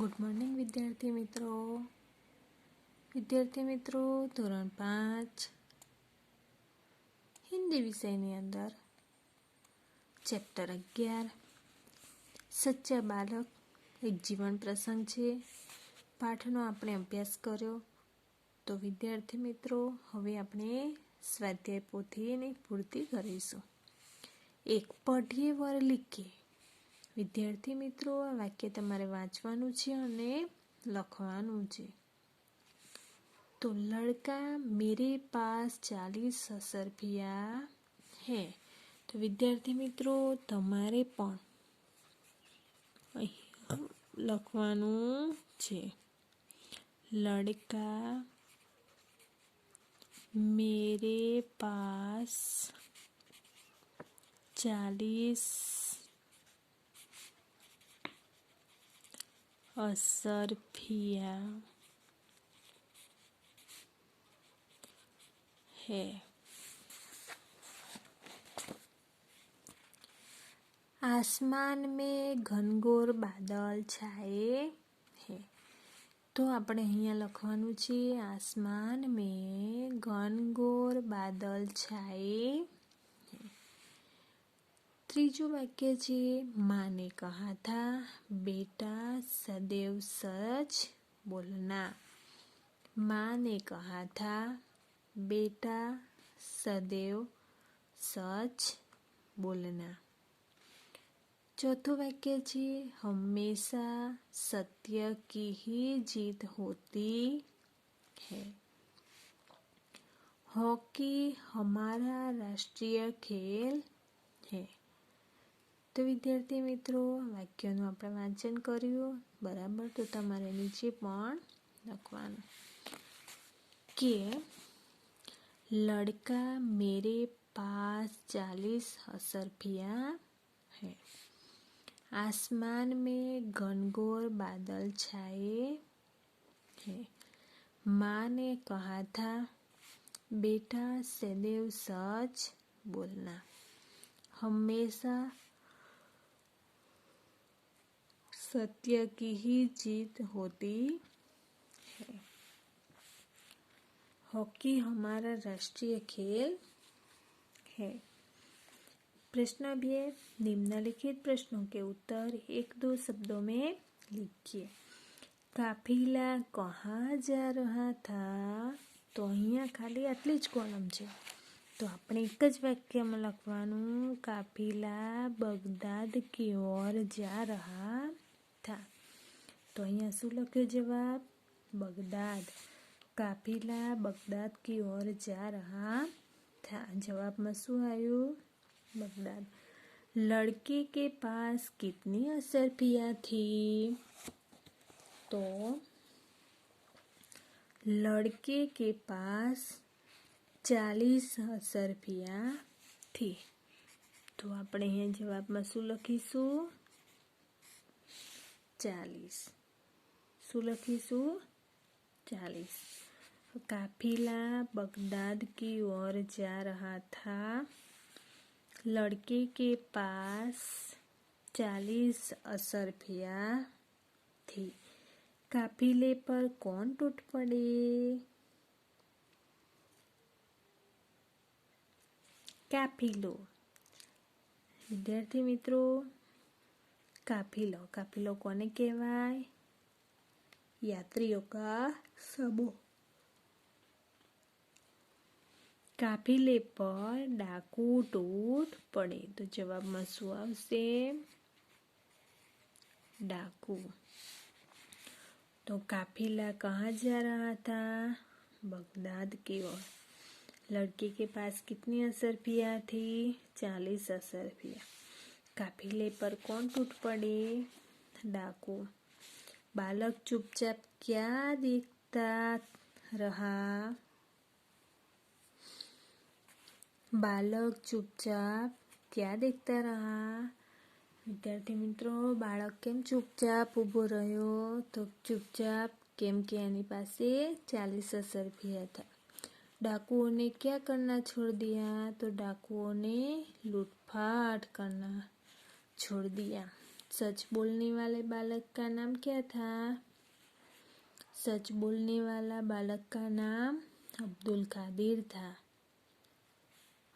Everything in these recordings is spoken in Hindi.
ગુડ મોર્નિંગ વિદ્યાર્થી મિત્રો ધોરણ 5 હિન્દી વિષયની અંદર ચેપ્ટર 11 સચ્ચા બાલક એક જીવન પ્રસંગ છે. પાઠનો આપણે અભ્યાસ કર્યો. તો વિદ્યાર્થી મિત્રો હવે આપણે સ્વાધ્યાય પોથીની પૂર્તિ કરીશું. એક પઢીએ વર લીખે. વિદ્યાર્થી મિત્રો આ વાક્ય તમારે વાંચવાનું છે અને લખવાનું છે. તો લડકા મેરે પાસ 40 અસરફિયા હે. તો વિદ્યાર્થી મિત્રો તમારે પણ અહીં લખવાનું છે. લડકા મેરે પાસ 40 असरफिया है. आसमान में घनघोर बादल छाए हैं. तो આપણે અહીંયા લખવાનું છે आसमान में घनघोर बादल छाए. ત્રીજું વાક્ય છે माँ ने कहा था बेटा सदैव सच बोलना. माँ ने कहा था बेटा सदैव सच बोलना. चौथું वाक्य છે हमेशा सत्य की ही जीत होती है. हॉकी हमारा राष्ट्रीय खेल है. તો વિદ્યાર્થી મિત્રો વાક્યનું આપણે વાંચન કર્યું બરાબર. તો તમારે નીચે પણ લખવાનું કે લડકા મેરે પાસ 40 असरफिया है. आसमान में घनघोर बादल छाए हैं. माँ ने कहा था बेटा सदैव सच बोलना. हमेशा सत्य की ही जीत होती है. हॉकी हमारा राष्ट्रीय खेल है. प्रश्न भी है. निम्नलिखित प्रश्नों के उत्तर 1-2 शब्दों में लिखिए. काफिला कहाँ जा रहा था. तो અહીંયા ખાલી આટલી જ કોલમ છે. તો આપણે એક જ વાક્યમાં લખવાનું કાફિલા બગદાદ की ओर जा रहा था. તો અહીંયા શું લખ્યો જવાબ બગદાદ. કાફિલા બગદાદ की ओर जा रहा था. જવાબમાં શું આવ્યું बगदाद. लड़के के पास कितनी असरफिया थी. तो लड़के के पास 40 असरफिया थी. तो આપણે અહીંયા જવાબમાં શું લખીશું 40. શું લખીશું 40. काफिला बगदाद की ओर जा रहा था. लड़के के पास 40 असरफिया थी. काफिले पर कौन टूट पड़े. काफिलो. विद्यार्थी मित्रों काफिलो काफिलो कोने कहेवाय यात्रियों का समूह. काफिले पर डाकू टूट पड़े. तो जवाब में शू आवशे डाकू. तो काफिला कहाँ जा रहा था बगदाद की ओर. लड़के के पास कितनी असरफिया थी 40 असरफिया. काफिले पर कौन टूट पड़े डाकू. बालक चुपचाप क्या देखता रहा. बालक चुपचाप क्या देखता रहा. विद्यार्थी मित्रों बाळक केम चुपचाप ઊભો રહ્યો. તો चुपचाप केम के એની પાસે 40 असरफिया था. डाकुओं ने क्या करना छोड़ दिया. तो डाकुओं ने लूटपाट करना छोड़ दिया. सच बोलने वाले बालक का नाम क्या था? सच बोलने वाला बालक का नाम अब्दुल कादिर था।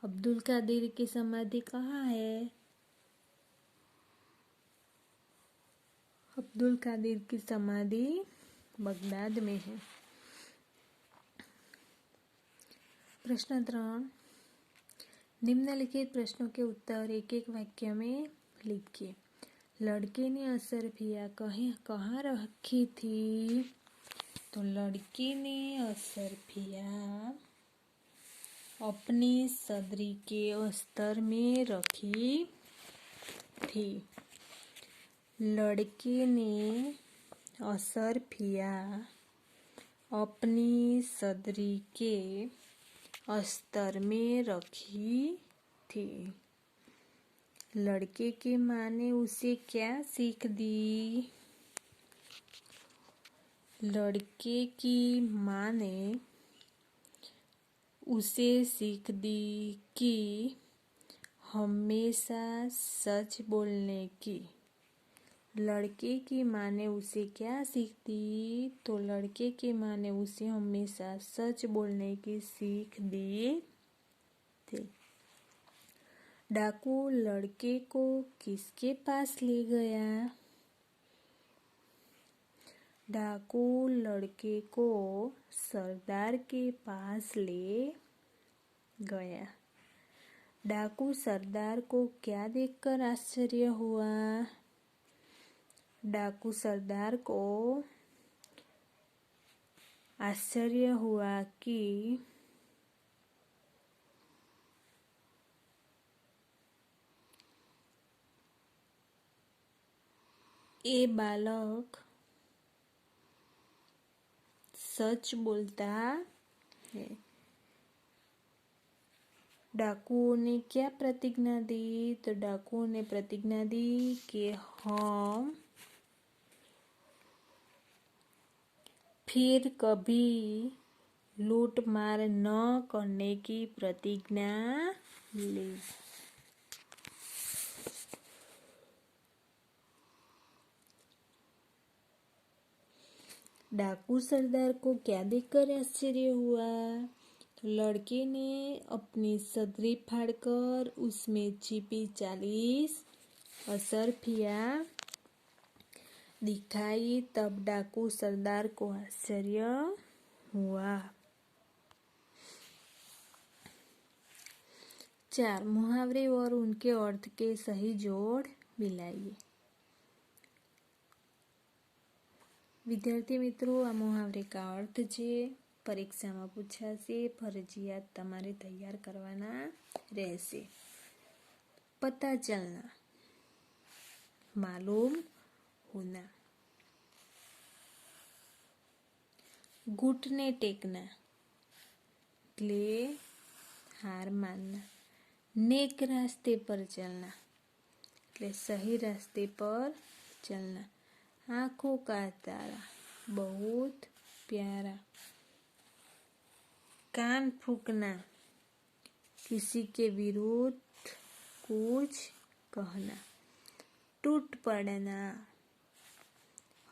अब्दुल कादिर की समाधि कहाँ है? अब्दुल कादिर की समाधि बगदाद में है। प्रश्न 3, निम्नलिखित प्रश्नों के उत्तर एक एक वाक्य में लिखिए। लड़के ने असरफिया कहाँ रखी थी? तो लड़के ने असरफिया अपनी सदरी के अस्तर में रखी थी। लड़के ने असरफिया अपनी सदरी के अस्तर में रखी थी। लड़के की माँ ने उसे क्या सीख दी? लड़के की माँ ने उसे सीख दी कि हमेशा सच बोलने की। लड़के की माँ ने उसे क्या सीख दी? तो लड़के की माँ ने उसे हमेशा सच बोलने की सीख दी थी। डाकू लड़के को किसके पास ले गया? डाकू लड़के को सरदार के पास ले गया। डाकू सरदार को क्या देखकर आश्चर्य हुआ? डाकू सरदार को आश्चर्य हुआ कि ये बालक सच बोलता है। डाकुओं ने क्या प्रतिज्ञा दी? तो डाकुओं ने प्रतिज्ञा दी कि हम फिर कभी लूट मार न करने की प्रतिज्ञा ली। डाकू सरदार को क्या देखकर आश्चर्य हुआ? तो लड़के ने अपनी सदरी फाड़कर उसमें छिपी 40 असरफिया दिखाई। तब डाकू सरदार को आश्चर्य हुआ। 4 मुहावरे और उनके अर्थ के सही जोड़ मिलाइए। विद्यार्थी मित्रों, आ मुहावरे का अर्थ છે પરીક્ષામાં પૂછાશે, ફરજિયાત તમારે તૈયાર કરવાના રહેશે। पता चलना, मालूम होना। घुटने टेकना એટલે हार मानना। नेक रास्ते पर चलना એટલે सही रास्ते पर चलना। आँखों का तारा बहुत प्यारा। कान फूकना किसी के विरुद्ध कुछ कहना। टूट पड़ना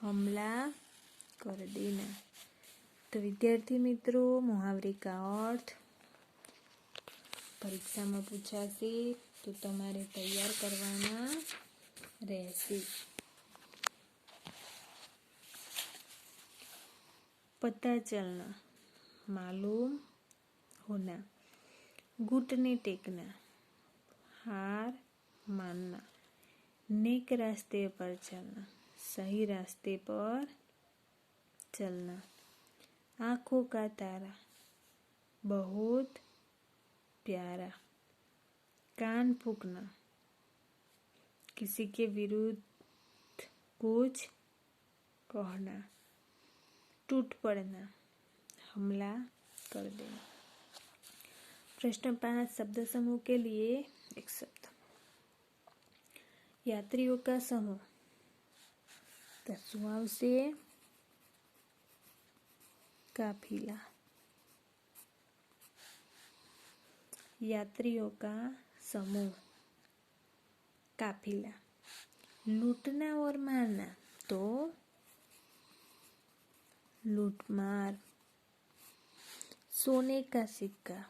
हमला कर देना। तो विद्यार्थी मित्रों, मुहावरे का अर्थ परीक्षा में पूछाશે तो તમારે तैयार करवाना રહેશે। पता चलना, मालूम होना। घुटने टेकना, हार मानना। नेक रास्ते पर चलना, सही रास्ते पर चलना। आँखों का तारा बहुत प्यारा। कान फूकना किसी के विरुद्ध कुछ कहना। टूट पड़ना हमला कर देना। प्रश्न 5 शब्द समूह के लिए एक शब्द। यात्रियों का समूह तो શું આવશે? काफिला। यात्रियों का समूह काफिला। लूटना और मारना तो लूटमार। सोने का सिक्का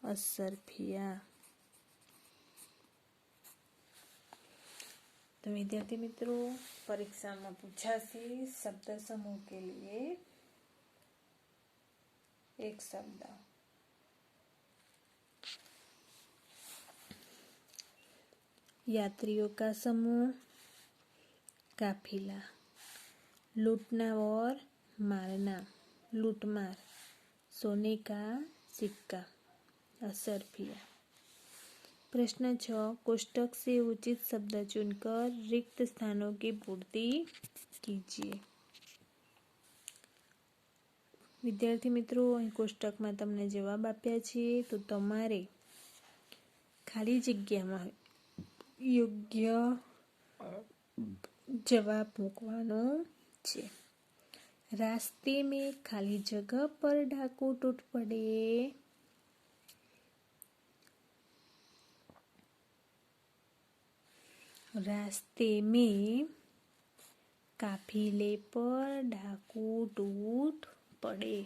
असरफिया। तो विद्यार्थी मित्रों, परीक्षा में पूछाशी शब्द समूह के लिए एक शब्द। यात्रियों का समूह काफिला। लूटना और मारना लूटमार। सोने का सिक्का असरफिया। प्रश्न 6, कोष्टक से उचित शब्द चुनकर रिक्त स्थानों की पूर्ति कीजिए। विद्यार्थी मित्रों, અહીં કોષ્ટકમાં તમને જવાબ આપ્યા છે, તો તમારે ખાલી જગ્યામાં યોગ્ય જવાબ મૂકવાનો છે। रास्ते में खाली जगह पर डाकू टूट पड़े। रास्ते में काफिले पर डाकू टूट पड़े।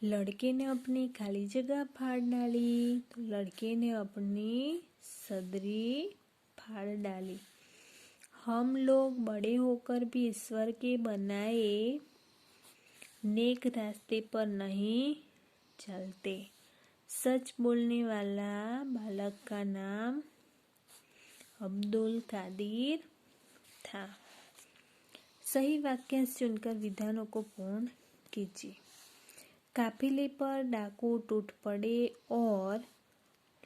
लड़के ने अपनी खाली जगह फाड़ डाली। तो लड़के ने अपनी सदरी फाड़ डाली। हम लोग बड़े होकर भी ईश्वर के बनाए नेक रास्ते पर नहीं चलते। सच बोलने वाला बालक का नाम अब्दुल कादिर था। सही वाक्यांश चुनकर विधानों को पूर्ण कीजिए। काफिले पर डाकू टूट पड़े और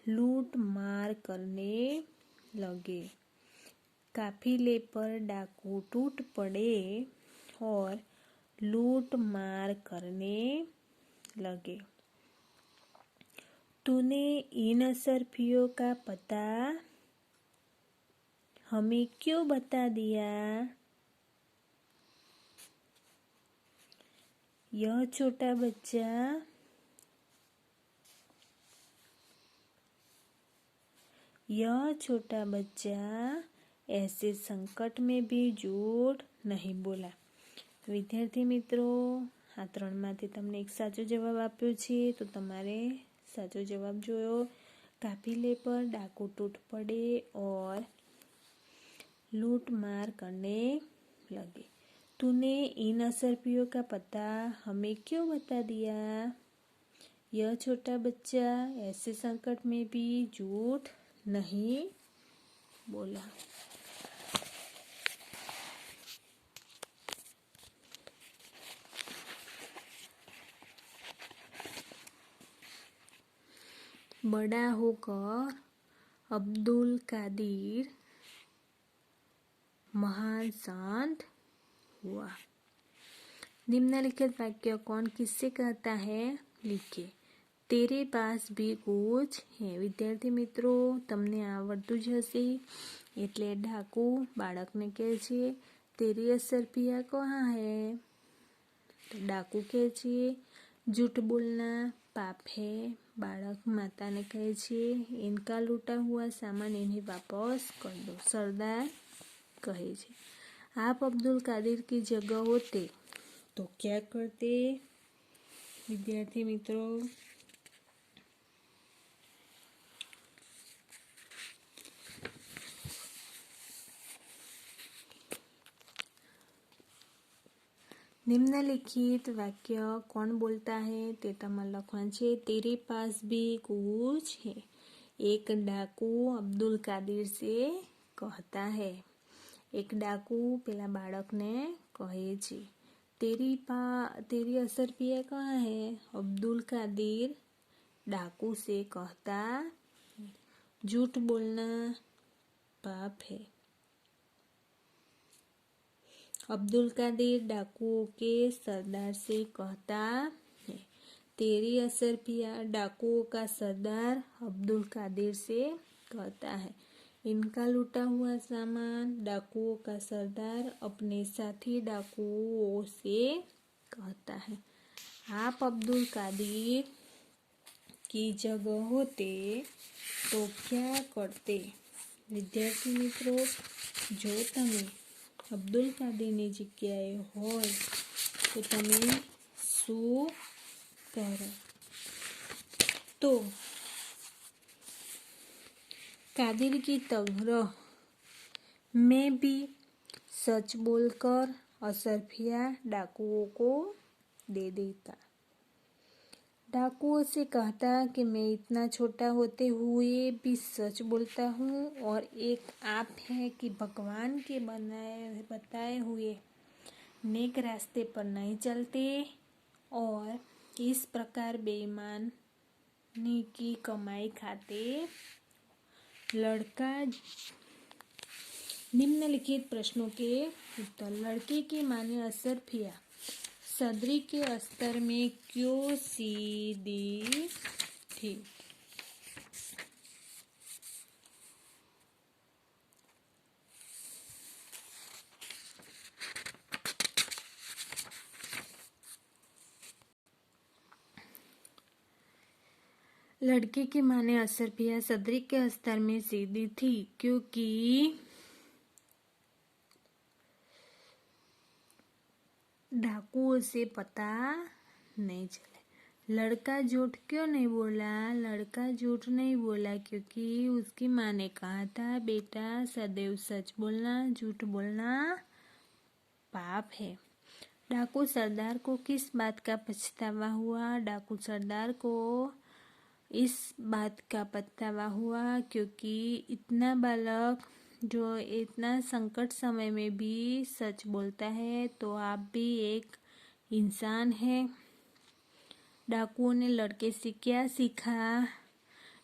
लूट मार करने लगे। काफिले पर डाकू टूट पड़े और लूट मार करने लगे। तूने इन असरफियों का पता हमें क्यों बता दिया? यह छोटा बच्चा ऐसे संकट में भी झूठ नहीं बोला। विद्यार्थी मित्रों, આ ત્રણમાંથી તમને એક સાચો જવાબ આપ્યો છે, તો તમારે સાચો જવાબ જોયો। काफिले पर डाकू टूट पड़े और लूट मार करने लगे। तूने इन असरफियों का पता हमें क्यों बता दिया? यह छोटा बच्चा ऐसे संकट में भी झूठ नहीं बोला। बड़ा होकर अब्दुल कादिर महान संत हुआ। निम्नलिखित वाक्य कौन किससे कहता है? लिखिए। तेरे पास भी कुछ है। विद्यार्थी मित्रों, તમને આવડતું જ હશે। એટલે ડાકુ બાળકને કહે છે, तेरी असरफिया कहाँ है? तो डाकू કહે છે, झूठ बोलना पाप है। बालक माता ने कहे छे, इनका लूटा हुआ सामान इन्हें वापस कर दो। सरदार कहे छे, आप अब्दुल कादिर की जगह होते तो क्या करते? विद्यार्थी मित्रों, निम्नलिखित वाक्य कौन बोलता है ते तमारे लखवानुं छे। तेरे पास भी कुछ है। एक डाकू अब्दुल कादिर से कहता है। एक डाकू पेला बाळक ने कहे छे, तेरी असरफिया कहाँ है? अब्दुल कादिर डाकू से कहता है। झूठ बोलना पाप है। अब्दुल कादिर डाकुओं के सरदार से कहता है। तेरी असरफिया डाकुओं का सरदार अब्दुल कादिर से कहता है। इनका लूटा हुआ सामान डाकुओं का सरदार अपने साथी डाकुओं से कहता है। आप अब्दुल कादिर की जगह होते तो क्या करते? વિદ્યાર્થી મિત્રો, જો તમે અબ્દુલ કાદરની જગ્યાએ હોય તો તમે શું કરો? તો कादिर की तरह मैं भी सच बोलकर असरफिया डाकुओं को दे देता। डाकुओं से कहता कि मैं इतना छोटा होते हुए भी सच बोलता हूँ और एक आप है कि भगवान के बताए हुए नेक रास्ते पर नहीं चलते और इस प्रकार बेईमानी की कमाई खाते। लड़का निम्नलिखित प्रश्नों के उत्तर। लड़के की माँ ने असरफिया सदरी के अस्तर में क्यों सीधी थी? लड़के की माँ ने असरफिया सदरी के अस्तर में सीधी थी क्योंकि डाकुओं से पता नहीं चले। लड़का झूठ क्यों नहीं बोला? लड़का झूठ नहीं बोला क्योंकि उसकी माँ ने कहा था बेटा सदैव सच बोलना, झूठ बोलना पाप है। डाकू सरदार को किस बात का पछतावा हुआ? डाकू सरदार को इस बात का पछतावा हुआ क्योंकि इतना बालक जो इतना संकट समय में भी सच बोलता है तो आप भी एक इंसान है। डाकुओं ने लड़के से क्या सीखा?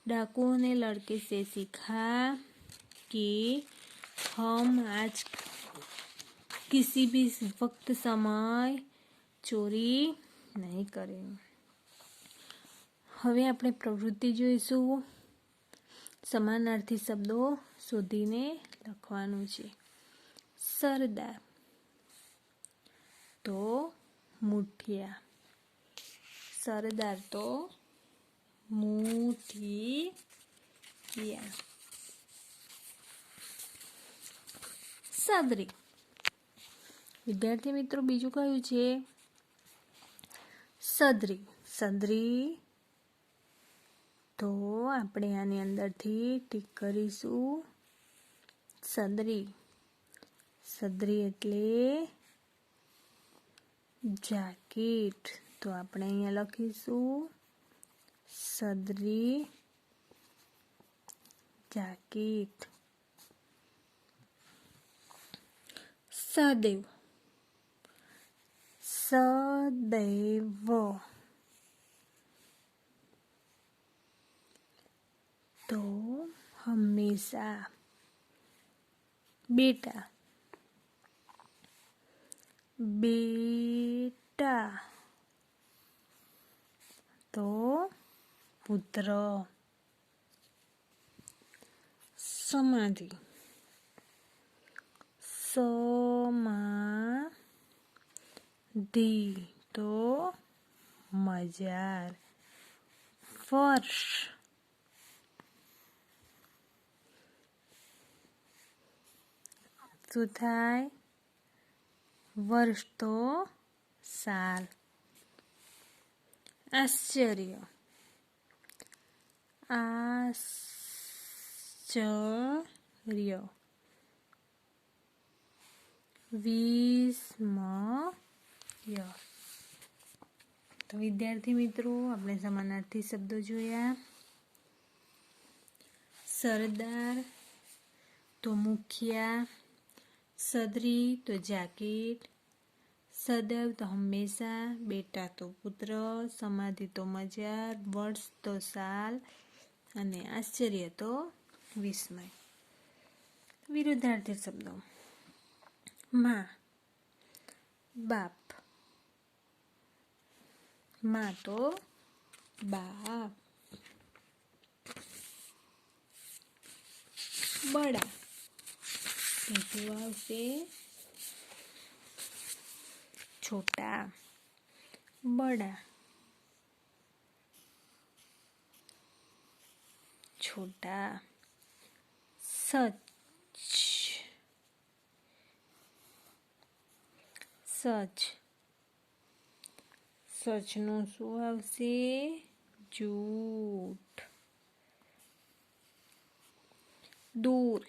डाकुओं ने लड़के से सीखा कि हम आज किसी भी वक्त समय ચોરી નહીં કરે. હવે આપણે પ્રવૃત્તિ જોઈશું. સમાનાર્થી શબ્દો શોધીને લખવાનું છે. સરદાર તો મુઠિયા, સરદાર તો મુઠિયા. સદરી. વિદ્યાર્થી મિત્રો બીજું કયું છે? સદરી. સદરી તો આપણે આની અંદરથી ટીક કરીશું. સદરી. સદરી એટલે જાકેટ. તો આપણે અહીંયા લખીશું સદરી જાકેટ. સદૈવ. સદૈવ તો હંમેશા. બેટા. બેટા તો પુત્ર. સમાધિ. સમાધિ તો મજાર. વર્ષ. શું થાય? વર્ષ તો સાલ. આશ્ચર્ય. આશ્ચર્ય. વિસ્મય. તો વિદ્યાર્થી મિત્રો આપણે સમાનાર્થી શબ્દો જોયા. સરદાર તો મુખિયા, સદરી તો જાકેટ, સદૈવ તો હંમેશા, બેટા તો પુત્ર, સમાધિ તો મજાર, વર્ષ તો સાલ અને આશ્ચર્ય તો વિસ્મય. વિરુદ્ધાર્થી શબ્દો. માં, બાપ. માં તો બાપ. બડા. બીજું આવશે છોટા. બડા. छोटा सच सच सचનું શું આવશે જૂઠ दूर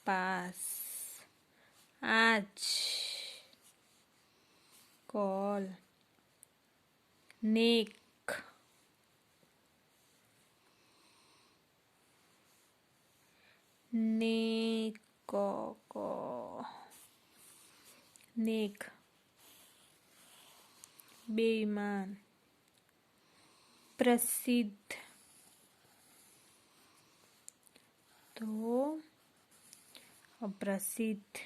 पास आज कॉल नेक नेक बेईमान प्रसिद्ध तो अप्रसिद्ध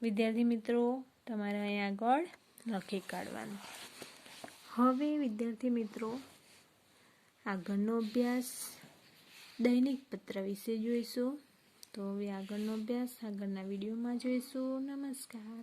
विद्यार्थी मित्रों तमारे अहीं आगळ लखी काढवानुं। हवे विद्यार्थी मित्रों आगळनो अभ्यास दैनिक पत्र विषे जोईशुं। तो हवे आगळनो अभ्यास आगळना विडियोमां जोईशुं। नमस्कार।